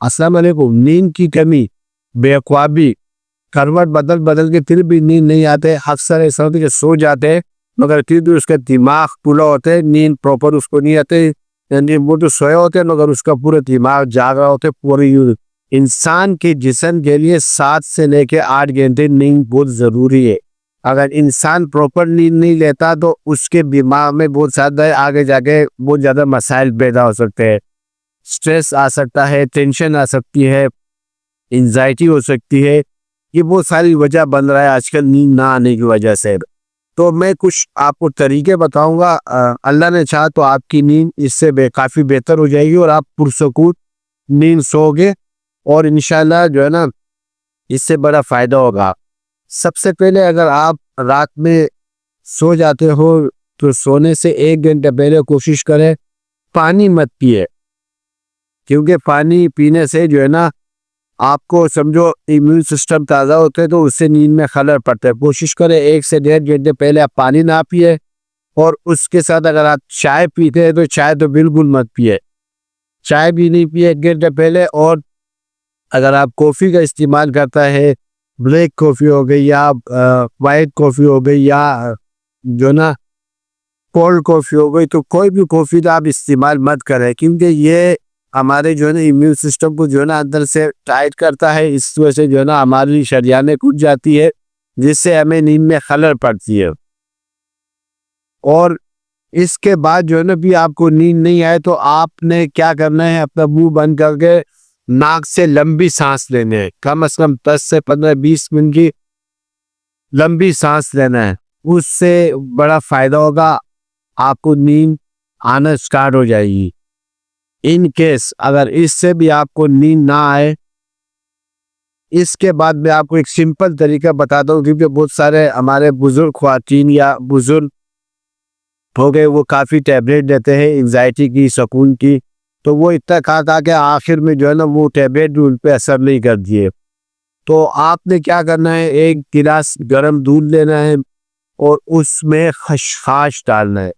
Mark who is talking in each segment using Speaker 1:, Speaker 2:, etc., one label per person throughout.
Speaker 1: अस्सलाम वालेकुम। नींद की कमी, बेख्वाबी, करवट बदल बदल के फिर भी नींद नहीं आते। अक्सर ऐसा होता है कि सो जाते हैं मगर फिर भी उसका दिमाग खुला होता है, नींद प्रॉपर उसको नहीं आते। यानी वो तो सोए होते हैं मगर उसका पूरा दिमाग जाग रहा होता है। पूरी इंसान के जिस्म के लिए 7 से लेके 8 घंटे नींद बहुत ज़रूरी है। अगर इंसान प्रॉपर नींद नहीं लेता तो उसके दिमाग में बहुत ज़्यादा आगे जाके बहुत ज़्यादा मसाइल पैदा हो सकते हैं। स्ट्रेस आ सकता है, टेंशन आ सकती है, एंजाइटी हो सकती है। ये बहुत सारी वजह बन रहा है आजकल नींद ना आने की वजह से। तो मैं कुछ आपको तरीके बताऊंगा, अल्लाह ने चाहा तो आपकी नींद इससे काफ़ी बेहतर हो जाएगी और आप पुरसकून नींद सोओगे और इंशाल्लाह जो है ना इससे बड़ा फ़ायदा होगा। सबसे पहले अगर आप रात में सो जाते हो तो सोने से 1 घंटे पहले कोशिश करें पानी मत पिए, क्योंकि पानी पीने से जो है ना आपको समझो इम्यून सिस्टम ताज़ा होता है तो उससे नींद में खलल पड़ता है। कोशिश करें 1 से 1.5 घंटे पहले आप पानी ना पिए। और उसके साथ अगर आप चाय पीते हैं तो चाय तो बिल्कुल मत पिए, चाय भी नहीं पिए 1 घंटे पहले। और अगर आप कॉफ़ी का इस्तेमाल करता है, ब्लैक कॉफ़ी हो गई या वाइट कॉफ़ी हो गई या जो ना कोल्ड कॉफ़ी हो गई, तो कोई भी कॉफ़ी का आप इस्तेमाल मत करें, क्योंकि ये हमारे जो है ना इम्यून सिस्टम को जो है ना अंदर से टाइट करता है। इस वजह से जो है ना हमारी शरीयानें कूद जाती है, जिससे हमें नींद में खलल पड़ती है। और इसके बाद जो है ना भी आपको नींद नहीं आए तो आपने क्या करना है, अपना मुंह बंद करके नाक से लंबी सांस लेने है। कम से कम 10 से 15-20 मिनट की लंबी सांस लेना है, उससे बड़ा फायदा होगा, आपको नींद आना स्टार्ट हो जाएगी। इन केस अगर इससे भी आपको नींद ना आए, इसके बाद मैं आपको एक सिंपल तरीका बताता हूँ, क्योंकि बहुत सारे हमारे बुजुर्ग ख्वातीन या बुजुर्ग हो गए वो काफ़ी टैबलेट देते हैं एंजाइटी की, सुकून की, तो वो इतना खा के आखिर में जो है ना वो टैबलेट भी उन पर असर नहीं कर दिए। तो आपने क्या करना है, 1 गिलास गर्म दूध लेना है और उसमें खसखस डालना है।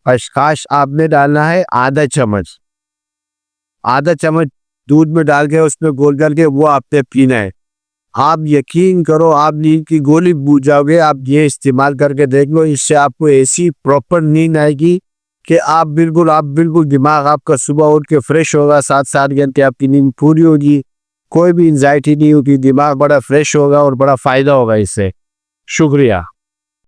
Speaker 1: खसखस आपने डालना है आधा चम्मच दूध में डाल के उसमें घोल करके वो आपने पीना है। आप यकीन करो आप नींद की गोली भूल जाओगे। आप ये इस्तेमाल करके देख लो, इससे आपको ऐसी प्रॉपर नींद आएगी कि आप बिल्कुल दिमाग आपका सुबह उठ के फ्रेश होगा। 7-7 घंटे आपकी नींद पूरी होगी, कोई भी एंजाइटी नहीं होगी, दिमाग बड़ा फ्रेश होगा और बड़ा फ़ायदा होगा इससे। शुक्रिया।